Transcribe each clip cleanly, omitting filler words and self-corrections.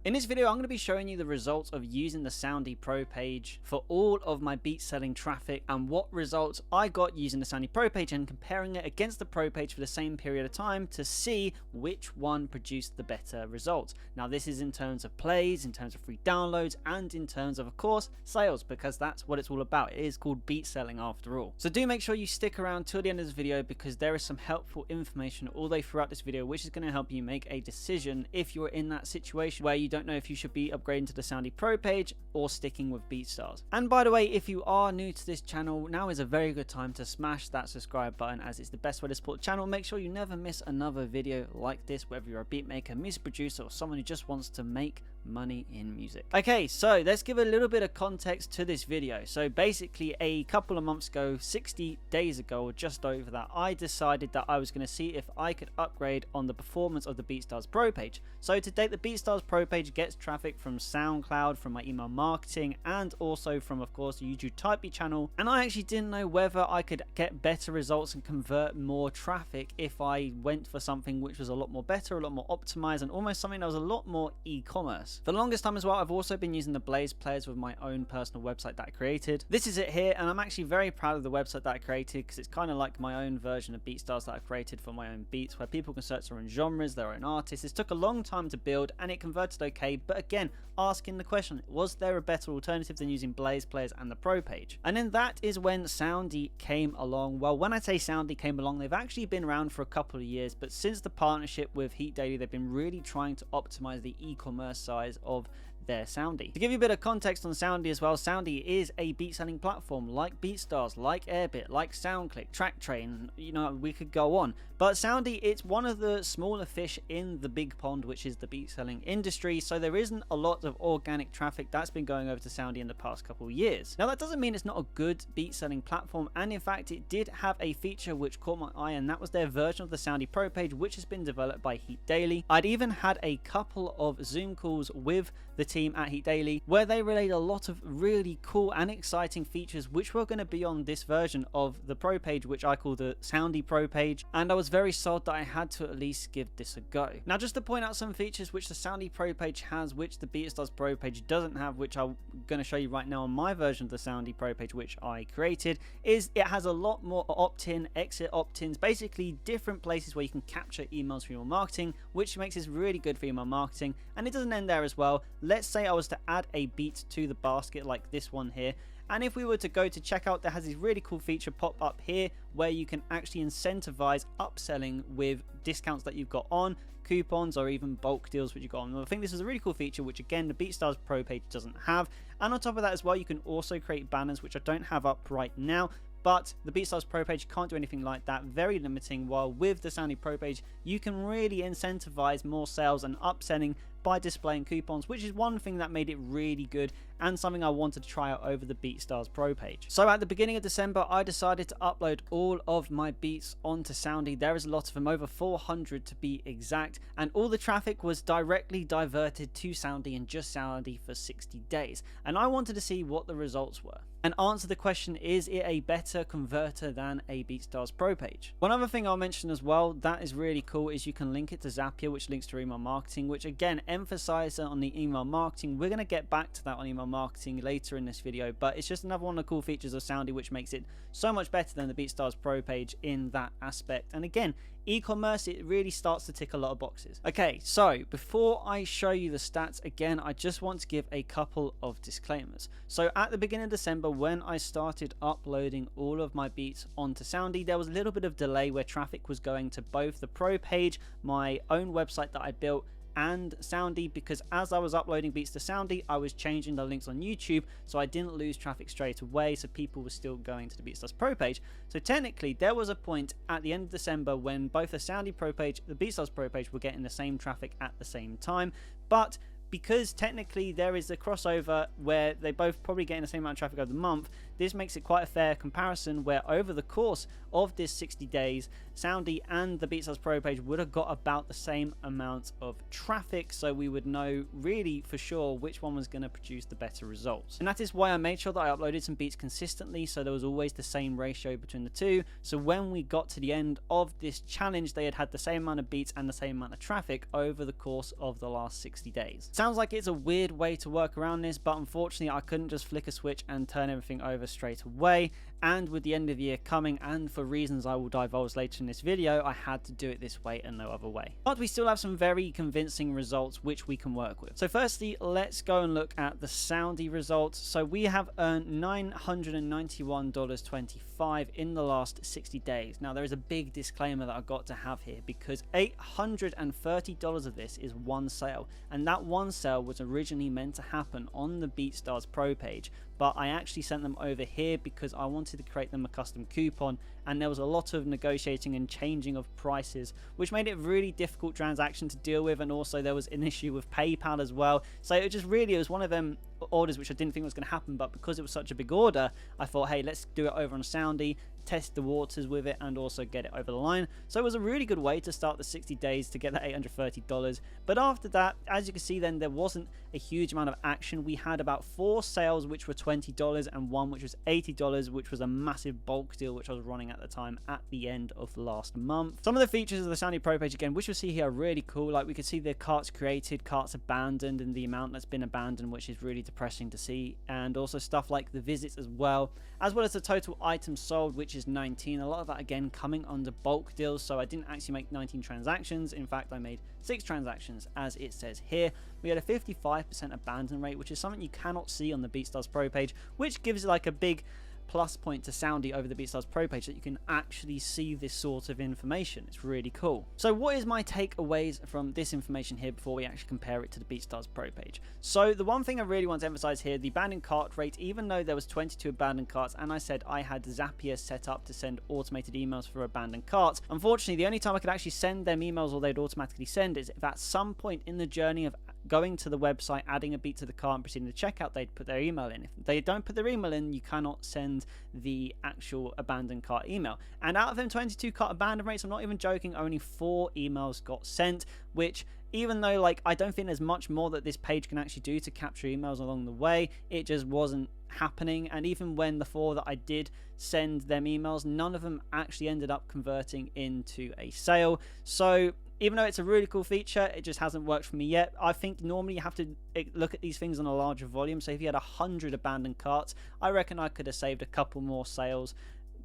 In this video, I'm going to be showing you the results of using the Soundy Pro Page for all of my beat selling traffic and what results I got using the Soundy Pro Page and comparing it against the Pro Page for the same period of time to see which one produced the better results. Now this is in terms of plays, in terms of free downloads, and in terms of course, sales, because that's what it's all about. It is called beat selling after all. So do make sure you stick around till the end of this video because there is some helpful information all the way throughout this video which is going to help you make a decision if you're in that situation where you don't know if you should be upgrading to the Soundy Pro Page or sticking with Beatstars. And by the way, if you are new to this channel, now is a very good time to smash that subscribe button as it's the best way to support the channel. Make sure you never miss another video like this, whether you're a beat maker, music producer, or someone who just wants to make money in music. Okay, so let's give a little bit of context to this video. So basically a couple of months ago, 60 days ago or just over that, I decided that I was going to see if I could upgrade on the performance of the Beatstars Pro Page. So to date, the Beatstars Pro Page gets traffic from SoundCloud, from my email marketing, and also from of course the YouTube Type Beat channel, and I actually didn't know whether I could get better results and convert more traffic if I went for something which was a lot more better, a lot more optimized, and almost something that was a lot more e-commerce. For the longest time as well, I've also been using the Blaze players with my own personal website that I created. This is it here, and I'm actually very proud of the website that I created because it's kind of like my own version of Beatstars that I've created for my own beats, where people can search their own genres, their own artists. This took a long time to build and it converted okay, but again, asking the question, was there a better alternative than using Blaze players and the Pro Page? And then that is when Soundy came along. Well, when I say Soundy came along, they've actually been around for a couple of years, but since the partnership with Heat Daily, they've been really trying to optimize the e-commerce side of their Soundy. To give you a bit of context on Soundy as well, Soundy is a beat selling platform like Beatstars, like Airbit, like SoundClick, TrackTrain, you know, we could go on. But Soundy, it's one of the smaller fish in the big pond, which is the beat selling industry, so there isn't a lot of organic traffic that's been going over to Soundy in the past couple of years. Now that doesn't mean it's not a good beat selling platform, and in fact it did have a feature which caught my eye, and that was their version of the Soundy Pro Page, which has been developed by Heat Daily. I'd even had a couple of Zoom calls with the team at Heat Daily where they relayed a lot of really cool and exciting features which were going to be on this version of the Pro Page, which I call the Soundy Pro Page, and I was very sold that I had to at least give this a go. Now just to point out some features which the Soundy Pro Page has which the Beatstars Pro Page doesn't have, which I'm going to show you right now on my version of the Soundy Pro Page which I created, is it has a lot more opt-in, exit opt-ins, basically different places where you can capture emails for your marketing, which makes this really good for email marketing. And it doesn't end there as well. Let's say I was to add a beat to the basket like this one here, and if we were to go to checkout, there has this really cool feature pop up here where you can actually incentivize upselling with discounts that you've got on, coupons, or even bulk deals which you've got on. I think this is a really cool feature which again the Beatstars Pro Page doesn't have. And on top of that as well, you can also create banners, which I don't have up right now, but the Beatstars Pro Page can't do anything like that, very limiting, while with the Soundy Pro Page you can really incentivize more sales and upselling by displaying coupons, which is one thing that made it really good and something I wanted to try out over the Beatstars Pro Page. So at the beginning of December, I decided to upload all of my beats onto Soundy. There is a lot of them, over 400 to be exact, and all the traffic was directly diverted to Soundy and just Soundy for 60 days. And I wanted to see what the results were and answer the question, is it a better converter than a Beatstars Pro Page? One other thing I'll mention as well that is really cool is you can link it to Zapier, which links to email marketing, which again emphasize on the email marketing. We're going to get back to that on email marketing later in this video, but it's just another one of the cool features of Soundy which makes it so much better than the Beatstars Pro Page in that aspect. And again, e-commerce, it really starts to tick a lot of boxes. Okay, so before I show you the stats again, I just want to give a couple of disclaimers. So at the beginning of December, when I started uploading all of my beats onto Soundy, there was a little bit of delay where traffic was going to both the Pro Page, my own website that I built, and Soundy, because as I was uploading beats to Soundy, I was changing the links on YouTube, so I didn't lose traffic straight away, so people were still going to the Beatstars Pro Page. So technically, there was a point at the end of December when both the Soundy Pro Page, the Beatstars Pro Page were getting the same traffic at the same time, but because technically there is a crossover where they both probably getting the same amount of traffic over the month, this makes it quite a fair comparison, where over the course of this 60 days, Soundy and the Beatstars Pro Page would have got about the same amount of traffic, so we would know really for sure which one was going to produce the better results. And that is why I made sure that I uploaded some beats consistently, so there was always the same ratio between the two. So when we got to the end of this challenge, they had the same amount of beats and the same amount of traffic over the course of the last 60 days. Sounds like it's a weird way to work around this, but unfortunately I couldn't just flick a switch and turn everything over straight away. And with the end of the year coming, and for reasons I will divulge later in this video, I had to do it this way and no other way. But we still have some very convincing results which we can work with. So firstly, let's go and look at the Soundy results. So we have earned $991.25 in the last 60 days. Now there is a big disclaimer that I've got to have here, because $830 of this is one sale, and that one sale was originally meant to happen on the Beatstars Pro Page, but I actually sent them over here because I wanted to create them a custom coupon, and there was a lot of negotiating and changing of prices, which made it a really difficult transaction to deal with, and also there was an issue with PayPal as well. So it was one of them orders which I didn't think was going to happen, but because it was such a big order, I thought, hey, let's do it over on Soundy, test the waters with it, and also get it over the line. So it was a really good way to start the 60 days to get that $830. But after that, as you can see, then there wasn't a huge amount of action. We had about 4 sales which were $20 and one which was $80, which was a massive bulk deal which I was running at the time at the end of last month. Some of the features of the Soundy Pro Page, again, which you'll see here, are really cool. Like we could see the carts created, carts abandoned, and the amount that's been abandoned, which is really depressing to see. And also stuff like the visits as well as the total items sold, which is 19. A lot of that again coming under bulk deals, so I didn't actually make 19 transactions. In fact, I made 6 transactions as it says here. We had a 55% abandon rate, which is something you cannot see on the Beatstars Pro Page, which gives like a big plus point to Soundy over the Beatstars Pro Page, that you can actually see this sort of information. It's really cool. So what is my takeaways from this information here before we actually compare it to the Beatstars Pro Page? So the one thing I really want to emphasize here, the abandoned cart rate, even though there was 22 abandoned carts, and I said I had Zapier set up to send automated emails for abandoned carts, unfortunately the only time I could actually send them emails, or they'd automatically send, is if at some point in the journey of going to the website, adding a beat to the cart and proceeding to checkout, they'd put their email in. If they don't put their email in, you cannot send the actual abandoned cart email. And out of them 22 cart abandon rates, I'm not even joking, only 4 emails got sent, which, even though like I don't think there's much more that this page can actually do to capture emails along the way, it just wasn't happening. And even when the 4 that I did send them emails, none of them actually ended up converting into a sale. So even though it's a really cool feature, it just hasn't worked for me yet. I think normally you have to look at these things on a larger volume. So if you had 100 abandoned carts, I reckon I could have saved a couple more sales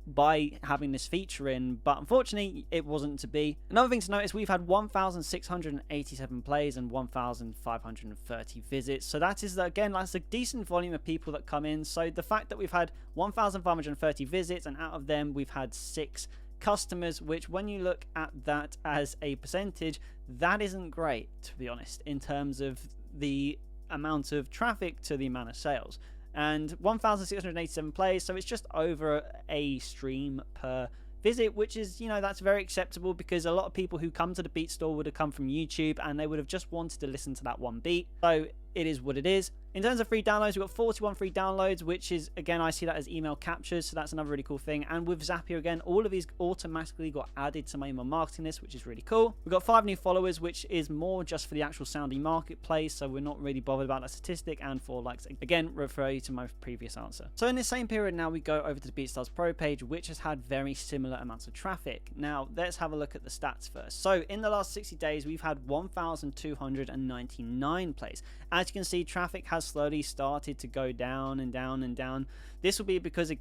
by having this feature in, but unfortunately it wasn't to be. Another thing to notice, we've had 1,687 plays and 1,530 visits, so that is, again, that's a decent volume of people that come in. So the fact that we've had 1,530 visits, and out of them we've had 6 customers, which when you look at that as a percentage, that isn't great, to be honest, in terms of the amount of traffic to the amount of sales. And 1,687 plays, so it's just over a stream per visit, which is, you know, that's very acceptable, because a lot of people who come to the beat store would have come from YouTube and they would have just wanted to listen to that one beat. So it is what it is. In terms of free downloads, we've got 41 free downloads, which is, again, I see that as email captures, so that's another really cool thing. And with Zapier, again, all of these automatically got added to my email marketing list, which is really cool. We've got 5 new followers, which is more just for the actual Soundy marketplace, so we're not really bothered about that statistic. And 4 likes, again, refer you to my previous answer. So in this same period now, we go over to the Beatstars Pro Page, which has had very similar amounts of traffic. Now, let's have a look at the stats first. So in the last 60 days, we've had 1,299 plays. As you can see, traffic has slowly started to go down and down and down. This will be because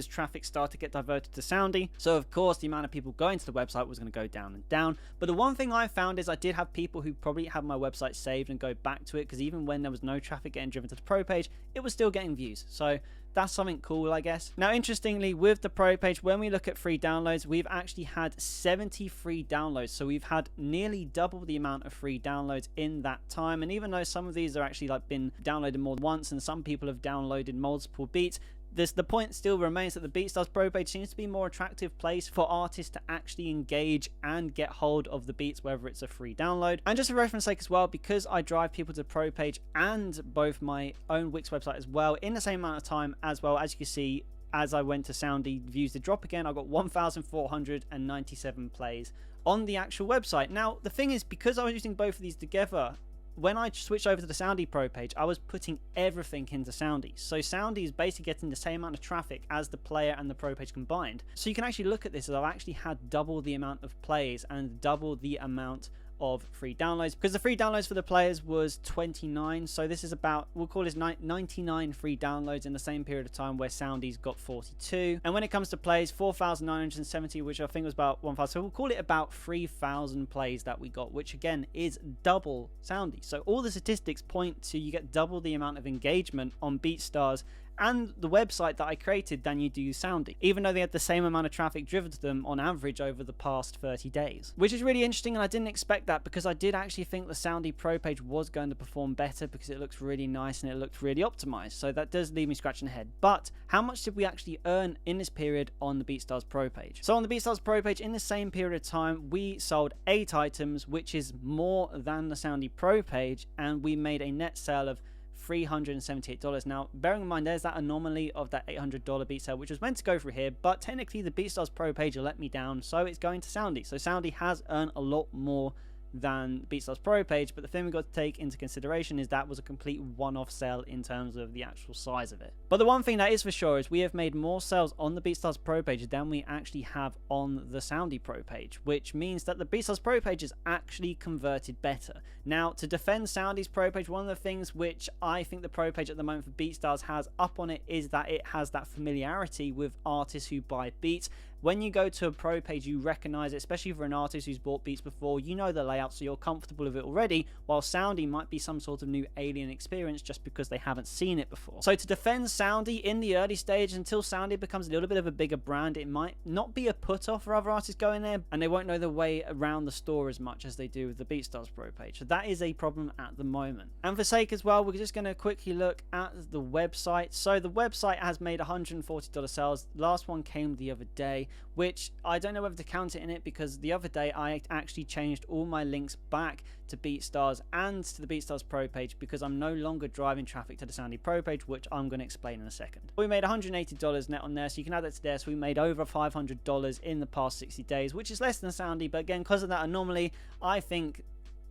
traffic started to get diverted to Soundy, so of course the amount of people going to the website was going to go down and down. But the one thing I found is I did have people who probably had my website saved and go back to it, because even when there was no traffic getting driven to the Pro Page, it was still getting views. So that's something cool, I guess. Now, interestingly, with the Pro Page, when we look at free downloads, we've actually had 70 free downloads. So we've had nearly double the amount of free downloads in that time. And even though some of these are actually like been downloaded more than once, and some people have downloaded multiple beats, the point still remains that the Beatstars Pro Page seems to be a more attractive place for artists to actually engage and get hold of the beats, whether it's a free download. And just for reference sake as well, because I drive people to the Pro Page and both my own Wix website as well in the same amount of time as well, as you can see, as I went to Soundee, views did drop again. I got 1,497 plays on the actual website. Now, the thing is, because I was using both of these together, when I switched over to the Soundy Pro page, I was putting everything into Soundee. So Soundee is basically getting the same amount of traffic as the player and the Pro page combined. So you can actually look at this as I've actually had double the amount of plays and double the amount of free downloads, because the free downloads for the players was 29, so this is about, we'll call this 99 free downloads in the same period of time, where Soundee's got 42. And when it comes to plays, 4,970, which I think was about 1,000, so we'll call it about 3,000 plays that we got, which again is double Soundee. So all the statistics point to you get double the amount of engagement on Beatstars and the website that I created than you do Soundee, even though they had the same amount of traffic driven to them on average over the past 30 days. Which is really interesting, and I didn't expect that, because I did actually think the Soundy Pro page was going to perform better because it looks really nice and it looked really optimized. So that does leave me scratching the head. But how much did we actually earn in this period on the Beatstars Pro page? So on the Beatstars Pro page, in the same period of time, we sold 8 items, which is more than the Soundy Pro page, and we made a net sale of $378. Now, bearing in mind, there's that anomaly of that $800 beat sale, which was meant to go through here, but technically the Beatstars Pro page let me down, so it's going to Soundee. So Soundee has earned a lot more than Beatstars Pro page, but the thing we've got to take into consideration is that was a complete one-off sale in terms of the actual size of it. But the one thing that is for sure is we have made more sales on the Beatstars Pro page than we actually have on the Soundy Pro page, which means that the Beatstars Pro page is actually converted better. Now, to defend Soundee's Pro page, one of the things which I think the Pro page at the moment for Beatstars has up on it is that it has that familiarity with artists who buy beats. When you go to a Pro page, you recognize it, especially for an artist who's bought beats before. You know the layout, so you're comfortable with it already, while Soundee might be some sort of new alien experience just because they haven't seen it before. So to defend Soundee in the early stage, until Soundee becomes a little bit of a bigger brand, it might not be a put-off for other artists going there, and they won't know the way around the store as much as they do with the Beatstars Pro page. So that is a problem at the moment. And for sake as well, we're just going to quickly look at the website. So the website has made $140 sales. Last one came the other day, which I don't know whether to count it in it, because the other day I actually changed all my links back to Beatstars and to the Beatstars Pro page, because I'm no longer driving traffic to the Soundy Pro page, which I'm going to explain in a second. We made $180 net on there, so you can add that to there. So we made over $500 in the past 60 days, which is less than Soundy, but again, because of that anomaly, I think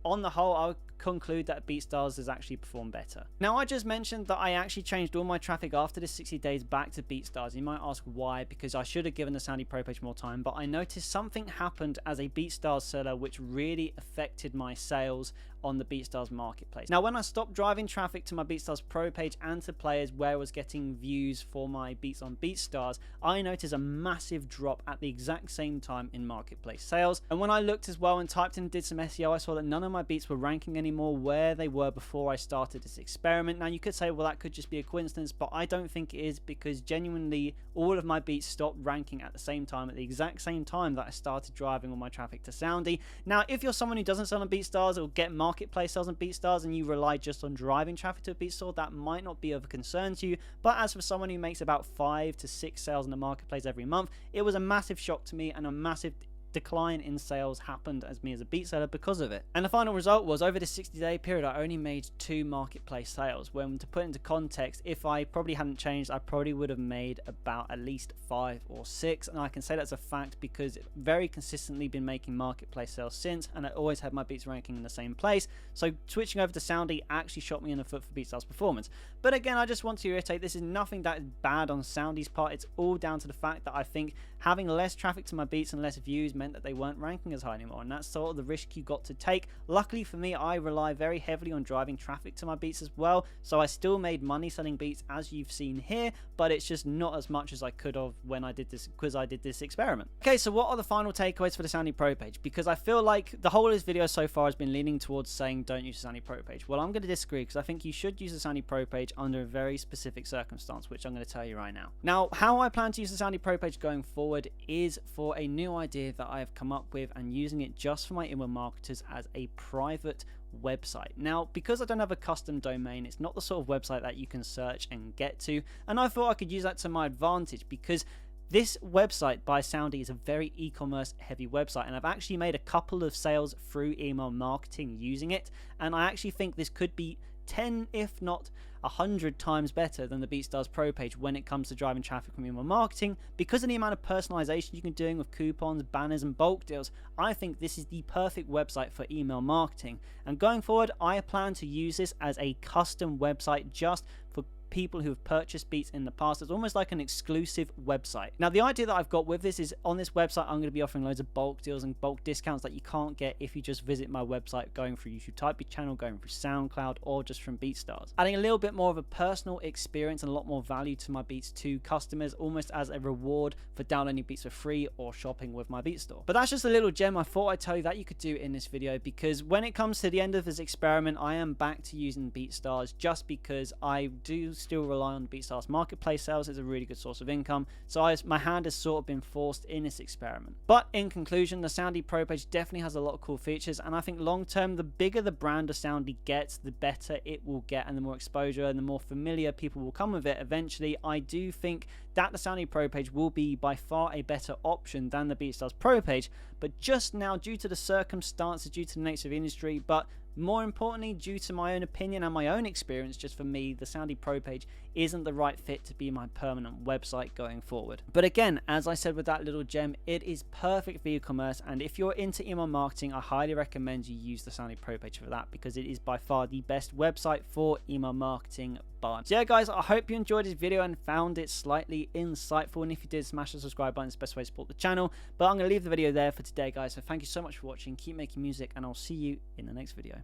on the whole, I'll conclude that Beatstars has actually performed better. Now, I just mentioned that I actually changed all my traffic after the 60 days back to Beatstars. You might ask why, because I should have given the Soundy Pro page more time, but I noticed something happened as a Beatstars seller which really affected my sales on the Beatstars marketplace. Now, when I stopped driving traffic to my Beatstars Pro page and to players where I was getting views for my beats on Beatstars, I noticed a massive drop at the exact same time in marketplace sales. And when I looked as well and typed in and did some SEO, I saw that none of my beats were ranking anymore where they were before I started this experiment. Now, you could say, well, that could just be a coincidence, but I don't think it is, because genuinely all of my beats stopped ranking at the same time, at the exact same time that I started driving all my traffic to Soundy. Now, if you're someone who doesn't sell on Beatstars or get marketplace sales on Beatstars and you rely just on driving traffic to a beat store, that might not be of a concern to you. But as for someone who makes about 5 to 6 sales in the marketplace every month, it was a massive shock to me, and a massive decline in sales happened as me as a beat seller because of it. And the final result was, over the 60-day period, I only made 2 marketplace sales, when, to put into context, if I probably hadn't changed, I probably would have made about at least 5 or 6, and I can say that's a fact because I've very consistently been making marketplace sales since, and I always had my beats ranking in the same place. So switching over to Soundy actually shot me in the foot for Beatstars performance. But again, I just want to reiterate, this is nothing that is bad on Soundy's part. It's all down to the fact that I think having less traffic to my beats and less views meant that they weren't ranking as high anymore, and that's sort of the risk you got to take. Luckily for me, I rely very heavily on driving traffic to my beats as well, so I still made money selling beats, as you've seen here, but it's just not as much as I could have when I did this, because I did this experiment. Okay, so what are the final takeaways for the Soundy Pro page? Because I feel like the whole of this video so far has been leaning towards saying don't use the Soundy Pro page. Well, I'm going to disagree, because I think you should use the Soundy Pro page under a very specific circumstance, which I'm going to tell you right now. Now, how I plan to use the Soundy Pro page going forward is for a new idea that I have come up with, and using it just for my inward marketers as a private website. Now, because I don't have a custom domain, it's not the sort of website that you can search and get to, and I thought I could use that to my advantage, because this website by Soundy is a very e-commerce heavy website, and I've actually made a couple of sales through email marketing using it, and I actually think this could be 10 if not 100 times better than the Beatstars Pro Page when it comes to driving traffic from email marketing. Because of the amount of personalization you can do with coupons, banners and bulk deals, I think this is the perfect website for email marketing. And going forward, I plan to use this as a custom website just for people who have purchased Beats in the past. It's almost like an exclusive website. Now, the idea that I've got with this is on this website, I'm going to be offering loads of bulk deals and bulk discounts that you can't get if you just visit my website going through YouTube Type Beat channel, going through SoundCloud, or just from Beatstars. Adding a little bit more of a personal experience and a lot more value to my Beats to customers, almost as a reward for downloading Beats for free or shopping with my Beats store. But that's just a little gem I thought I'd tell you that you could do in this video, because when it comes to the end of this experiment, I am back to using Beatstars just because I do still rely on the Beatstars marketplace sales as a really good source of income, so my hand has sort of been forced in this experiment. But in conclusion, the Soundy Pro Page definitely has a lot of cool features, and I think long term, the bigger the brand of Soundy gets, the better it will get, and the more exposure and the more familiar people will come with it eventually. I do think that the Soundy Pro Page will be by far a better option than the Beatstars Pro Page, but just now, due to the circumstances, due to the nature of the industry, but more importantly, due to my own opinion and my own experience, just for me, the Soundy Pro Page isn't the right fit to be my permanent website going forward. But again, as I said with that little gem, it is perfect for e-commerce, and if you're into email marketing, I highly recommend you use the Soundy Pro Page for that, because it is by far the best website for email marketing. So yeah guys, I hope you enjoyed this video and found it slightly insightful, and if you did, smash the subscribe button. It's the best way to support the channel. But I'm going to leave the video there for today guys, so thank you so much for watching, keep making music, and I'll see you in the next video.